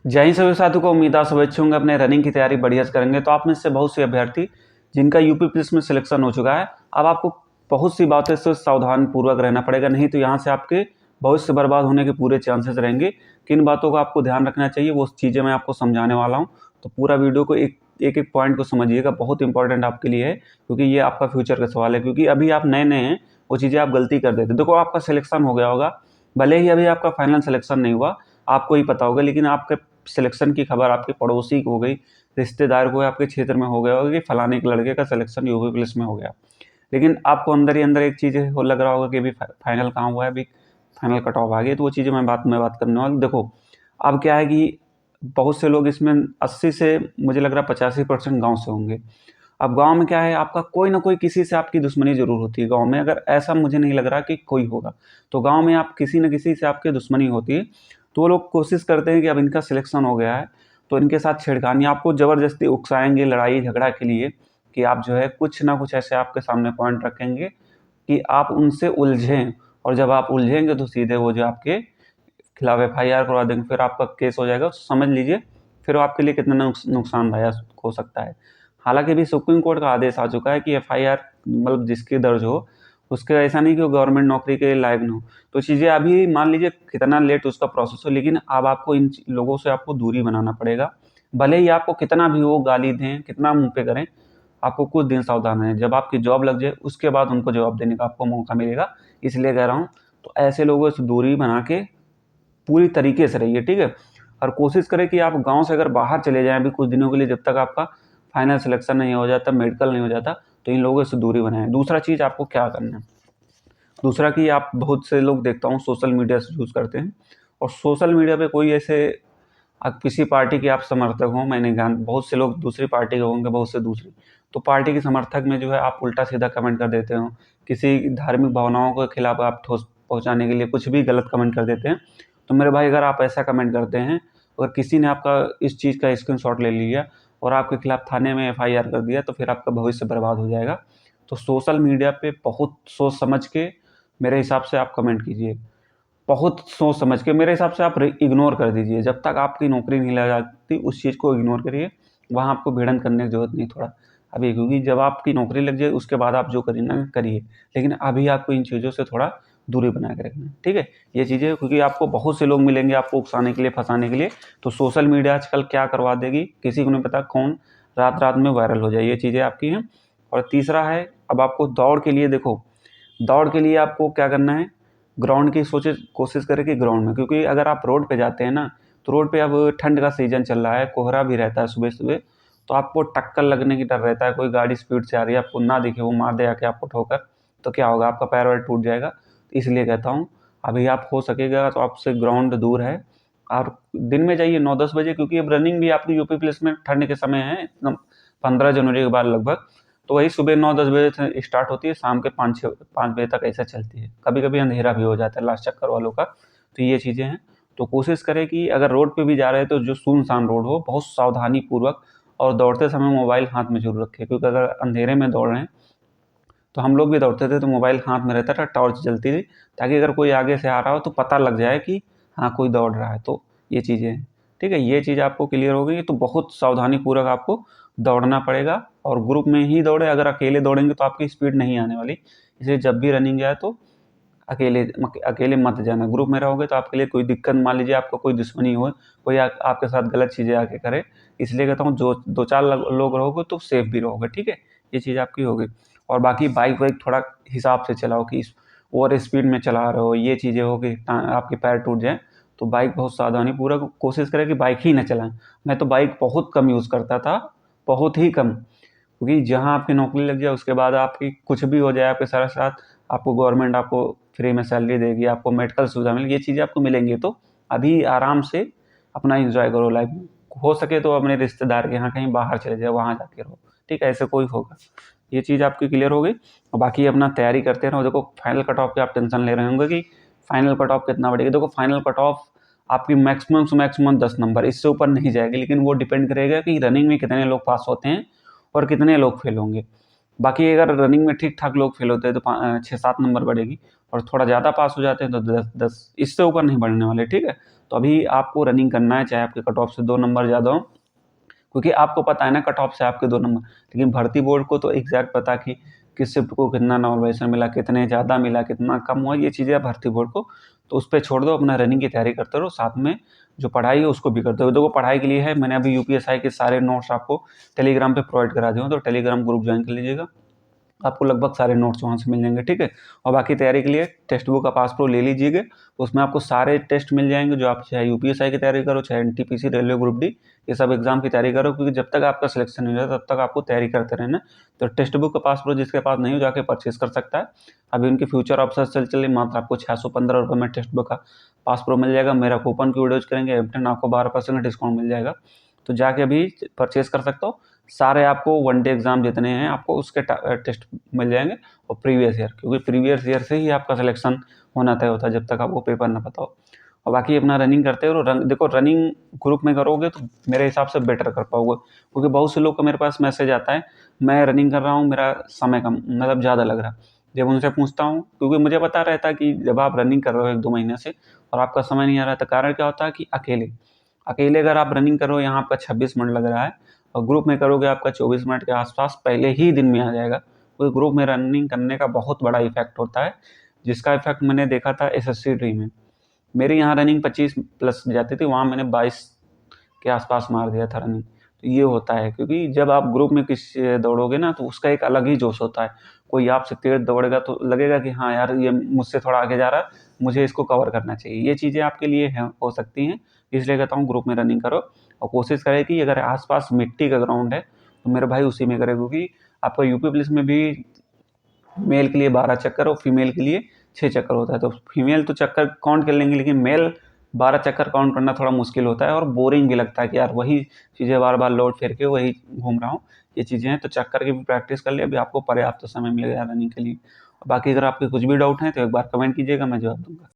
जय हिंद सभी साथियों को। उम्मीद है सब अच्छे होंगे, अपने रनिंग की तैयारी बढ़िया से करेंगे। तो आप में से बहुत से अभ्यर्थी जिनका यूपी पुलिस में सिलेक्शन हो चुका है, अब आपको बहुत सी बातें से सावधान पूर्वक रहना पड़ेगा, नहीं तो यहाँ से आपके भविष्य बर्बाद होने के पूरे चांसेस रहेंगे। किन बातों का आपको ध्यान रखना चाहिए वो चीज़ें मैं आपको समझाने वाला हूँ। तो पूरा वीडियो को एक एक पॉइंट को समझिएगा, बहुत इंपॉर्टेंट आपके लिए है, क्योंकि ये आपका फ्यूचर का सवाल है। क्योंकि अभी आप नए नए हैं, वो चीज़ें आप गलती कर देते। देखो, आपका सिलेक्शन हो गया होगा, भले ही अभी आपका फाइनल सिलेक्शन नहीं हुआ, आपको ही पता होगा, लेकिन आपके सिलेक्शन की खबर आपके पड़ोसी को हो गई, रिश्तेदार को, आपके क्षेत्र में हो गया होगा कि फलाने के लड़के का सिलेक्शन यूपी पुलिस में हो गया। लेकिन आपको अंदर ही अंदर एक चीज़ हो लग रहा होगा कि अभी फाइनल कहाँ हुआ है, अभी फाइनल कट ऑफ आ गई। तो वो चीज़ें मैं बात करने वाला। देखो, अब क्या है कि बहुत से लोग इसमें 80 से मुझे लग रहा है 85% गाँव से होंगे। अब गाँव में क्या है, आपका कोई ना कोई किसी से आपकी दुश्मनी ज़रूर होती है गाँव में। अगर ऐसा मुझे नहीं लग रहा कि कोई होगा, तो गाँव में आप किसी न किसी से आपकी दुश्मनी होती है। तो वो लोग कोशिश करते हैं कि अब इनका सिलेक्शन हो गया है तो इनके साथ छेड़खानी, आपको ज़बरदस्ती उकसाएँगे लड़ाई झगड़ा के लिए, कि आप जो है कुछ ना कुछ ऐसे आपके सामने पॉइंट रखेंगे कि आप उनसे उलझें। और जब आप उलझेंगे तो सीधे वो जो आपके खिलाफ एफआईआर करवा देंगे, फिर आपका केस हो जाएगा। समझ लीजिए फिर वो आपके लिए कितना नुकसानदायक हो सकता है। हालांकि अभी सुप्रीम कोर्ट का आदेश आ चुका है कि एफआईआर मतलब जिसकी दर्ज हो, उसके ऐसा नहीं कि वो गवर्नमेंट नौकरी के लायक न हो। तो चीज़ें अभी मान लीजिए कितना लेट उसका प्रोसेस हो, लेकिन अब आपको इन लोगों से आपको दूरी बनाना पड़ेगा। भले ही आपको कितना भी वो गाली दें, कितना मुंह पे करें, आपको कुछ दिन सावधान रहें। जब आपकी जॉब लग जाए उसके बाद उनको जवाब देने का आपको मौका मिलेगा, इसलिए कह रहा हूँ। तो ऐसे लोगों से दूरी बना के पूरी तरीके से रहिए, ठीक है। और कोशिश करें कि आप गांव से अगर बाहर चले जाएं अभी कुछ दिनों के लिए, जब तक आपका फाइनल सिलेक्शन नहीं हो जाता, मेडिकल नहीं हो जाता, तो इन लोगों से दूरी बनाएं। दूसरा चीज़ आपको क्या करना है, दूसरा कि आप बहुत से लोग देखता हूँ सोशल मीडिया से यूज़ करते हैं, और सोशल मीडिया पे कोई ऐसे अब किसी पार्टी के आप समर्थक हों, मैंने जान बहुत से लोग दूसरी पार्टी के होंगे, बहुत से दूसरी, तो पार्टी के समर्थक में जो है आप उल्टा सीधा कमेंट कर देते हो, किसी धार्मिक भावनाओं के खिलाफ आप ठोस पहुंचाने के लिए कुछ भी गलत कमेंट कर देते हैं। तो मेरे भाई, अगर आप ऐसा कमेंट करते हैं और किसी ने आपका इस चीज़ का स्क्रीनशॉट ले लिया और आपके खिलाफ थाने में एफआईआर कर दिया, तो फिर आपका भविष्य बर्बाद हो जाएगा। तो सोशल मीडिया पे बहुत सोच समझ के मेरे हिसाब से आप कमेंट कीजिए, बहुत सोच समझ के। मेरे हिसाब से आप इग्नोर कर दीजिए, जब तक आपकी नौकरी नहीं लग जाती उस चीज़ को इग्नोर करिए। वहाँ आपको भिड़ंत करने की ज़रूरत नहीं थोड़ा अभी, क्योंकि जब आपकी नौकरी लग जाए उसके बाद आप जो करिए ना करिए, लेकिन अभी आपको इन चीज़ों से थोड़ा दूरी बना के रखना है, ठीक है। ये चीज़ें, क्योंकि आपको बहुत से लोग मिलेंगे आपको उकसाने के लिए, फंसाने के लिए। तो सोशल मीडिया आजकल क्या करवा देगी किसी को नहीं पता, कौन रात रात में वायरल हो जाए, ये चीज़ें आपकी हैं। और तीसरा है, अब आपको दौड़ के लिए, देखो दौड़ के लिए आपको क्या करना है, ग्राउंड की सोचे कोशिश करें कि ग्राउंड में, क्योंकि अगर आप रोड पे जाते हैं ना, तो रोड पे अब ठंड का सीज़न चल रहा है, कोहरा भी रहता है सुबह सुबह, तो आपको टक्कर लगने की डर रहता है। कोई गाड़ी स्पीड से आ रही है, आपको ना दिखे वो मार दे आके आपको ठोकर, तो क्या होगा, आपका पैर वैर टूट जाएगा। तो इसलिए कहता हूँ, अभी आप हो सकेगा तो आपसे ग्राउंड दूर है, और दिन में जाइए 9-10 बजे, क्योंकि अब रनिंग भी आपकी यूपी पुलिस में ठंड के समय है एकदम 15 जनवरी के बाद लगभग। तो वही सुबह 9-10 बजे से स्टार्ट होती है, शाम के 5-6-5 बजे तक ऐसा चलती है। कभी कभी अंधेरा भी हो जाता है लास्ट चक्कर वालों का। तो ये चीज़ें हैं। तो कोशिश करें कि अगर रोड पे भी जा रहे हैं तो जो सुनसान रोड हो, बहुत सावधानी पूर्वक, और दौड़ते समय मोबाइल हाथ में जरूर रखें, क्योंकि अगर अंधेरे में दौड़ रहे हैं, तो हम लोग भी दौड़ते थे तो मोबाइल हाथ में रहता था, टॉर्च जलती थी, ताकि अगर कोई आगे से आ रहा हो तो पता लग जाए कि हाँ कोई दौड़ रहा है। तो ये चीज़ें हैं, ठीक है। ये चीज़ आपको क्लियर हो गई, तो बहुत सावधानी पूर्वक आपको दौड़ना पड़ेगा, और ग्रुप में ही दौड़े। अगर अकेले दौड़ेंगे तो आपकी स्पीड नहीं आने वाली, इसलिए जब भी रनिंग जाए तो अकेले अकेले मत जाना। ग्रुप में रहोगे तो आपके लिए कोई दिक्कत, मान लीजिए आपको कोई दुश्मनी हो, कोई आपके साथ गलत चीज़ें आके करे, इसलिए कहता हूँ जो 2-4 लोग रहोगे तो सेफ भी रहोगे, ठीक है। ये चीज़ आपकी होगी। और बाकी बाइक वाइक थोड़ा हिसाब से चलाओ, कि ओवर स्पीड में चला रहे हो, ये चीज़ें हो कि आपके पैर टूट जाए। तो बाइक बहुत सावधानी पूर्वक कोशिश करें कि बाइक ही न चलाएं। मैं तो बाइक बहुत कम यूज़ करता था, बहुत ही कम, क्योंकि जहाँ आपकी नौकरी लग जाए उसके बाद आपकी कुछ भी हो जाए आपके साथ साथ, आपको गवर्नमेंट आपको फ्री में सैलरी देगी, आपको मेडिकल सुविधा मिलेगी, ये चीज़ें आपको मिलेंगी। तो अभी आराम से अपना एंजॉय करो लाइफ में। हो सके तो अपने रिश्तेदार के यहाँ कहीं बाहर चले जाओ, वहाँ जाके रहो, ठीक है। ऐसे कोई होगा, ये चीज़ आपकी क्लियर हो गई। और बाकी अपना तैयारी करते रहो। देखो, फाइनल कट ऑफ की आप टेंशन ले रहे होंगे कि फाइनल कट ऑफ कितना बढ़ेगा। देखो, फाइनल कट ऑफ आपकी मैक्सिमम से मैक्सिमम 10 नंबर, इससे ऊपर नहीं जाएगी, लेकिन वो डिपेंड करेगा कि रनिंग में कितने लोग पास होते हैं और कितने लोग फेल होंगे। बाकी अगर रनिंग में ठीक ठाक लोग फेल होते हैं तो 6-7 नंबर बढ़ेगी, और थोड़ा ज़्यादा पास हो जाते हैं तो 10-10, इससे ऊपर नहीं बढ़ने वाले, ठीक है। तो अभी आपको रनिंग करना है, चाहे आपके कट ऑफ से 2 नंबर ज़्यादा हो, क्योंकि आपको पता है ना कट ऑफ से आपके 2 नंबर, लेकिन भर्ती बोर्ड को तो एग्जैक्ट पता कि किस शिफ्ट को कितना नॉर्मलाइजेशन मिला, कितने ज़्यादा मिला, कितना कम हुआ, ये चीज़ें भर्ती बोर्ड को, तो उस पर छोड़ दो, अपना रनिंग की तैयारी करते रहो, साथ में जो पढ़ाई है उसको भी करते हो। देखो पढ़ाई के लिए है, मैंने अभी यूपीएसआई के सारे नोट्स आपको टेलीग्राम पे प्रोवाइड करा दिए हो, तो टेलीग्राम ग्रुप ज्वाइन कर लीजिएगा, आपको लगभग सारे नोट्स वहाँ से मिल जाएंगे, ठीक है। और बाकी तैयारी के लिए टेक्स्ट बुक का पास प्रो ले लीजिएगा, उसमें आपको सारे टेस्ट मिल जाएंगे, जो आप चाहे यूपीएसआई की तैयारी करो, चाहे एनटीपीसी, रेलवे ग्रुप डी, ये सब एग्जाम की तैयारी करो, क्योंकि जब तक आपका सिलेक्शन नहीं हो जाता तब तक आपको तैयारी करते रहना। तो टेक्स्ट बुक का पास प्रो जिसके पास नहीं हो जाके परचेज कर सकता है। अभी उनके फ्यूचर ऑप्शन चल मात्र आपको 615 रुपये में टेक्स्ट बुक का पास प्रो मिल जाएगा। मेरा कूपन की वीडियोज करेंगे एम10 आपको 12% डिस्काउंट मिल जाएगा, तो जाके अभी परचेज कर सकते हो। सारे आपको वन डे एग्जाम जितने हैं आपको उसके टेस्ट मिल जाएंगे, और प्रीवियस ईयर, क्योंकि प्रीवियस ईयर से ही आपका सिलेक्शन होना तय होता है जब तक आपको पेपर ना पता हो। और बाकी अपना रनिंग करते हो, देखो रनिंग ग्रुप में करोगे तो मेरे हिसाब से बेटर कर पाओगे, क्योंकि बहुत से लोग का मेरे पास मैसेज आता है, मैं रनिंग कर रहा हूँ, मेरा समय कम मतलब ज़्यादा लग रहा है। जब उनसे पूछता हूँ, क्योंकि मुझे पता रहता है कि जब आप रनिंग कर रहे हो 1-2 महीने से और आपका समय नहीं आ रहा है, तो कारण क्या होता है कि अकेले अकेले अगर आप रनिंग कर रहे हो, यहाँ आपका 26 मिनट लग रहा है, और ग्रुप में करोगे आपका 24 मिनट के आसपास पहले ही दिन में आ जाएगा। तो ग्रुप में रनिंग करने का बहुत बड़ा इफेक्ट होता है, जिसका इफेक्ट मैंने देखा था एसएससी ड्री में। मेरी यहाँ रनिंग 25 प्लस जाती थी, वहाँ मैंने 22 के आसपास मार दिया था रनिंग। तो ये होता है, क्योंकि जब आप ग्रुप में किसी दौड़ोगे ना, तो उसका एक अलग ही जोश होता है। कोई आपसे तेज दौड़ेगा तो लगेगा कि हाँ यार, ये मुझसे थोड़ा आगे जा रहा है, मुझे इसको कवर करना चाहिए। ये चीज़ें आपके लिए हो सकती हैं, इसलिए कहता हूँ ग्रुप में रनिंग करो, और कोशिश करें कि अगर आसपास मिट्टी का ग्राउंड है तो मेरे भाई उसी में करें, क्योंकि आपका यूपी पुलिस में भी मेल के लिए 12 चक्कर और फीमेल के लिए 6 चक्कर होता है। तो फीमेल तो चक्कर काउंट कर लेंगे, लेकिन मेल 12 चक्कर काउंट करना थोड़ा मुश्किल होता है, और बोरिंग भी लगता है कि यार वही चीज़ें बार बार लौट फिर के वही घूम रहा हूँ, ये चीज़ें हैं। तो चक्कर की भी प्रैक्टिस कर लिए, अभी आपको पर्याप्त समय मिलेगा रनिंग के लिए। बाकी अगर आपके कुछ भी डाउट हैं तो एक बार कमेंट कीजिएगा, मैं जवाब दूंगा।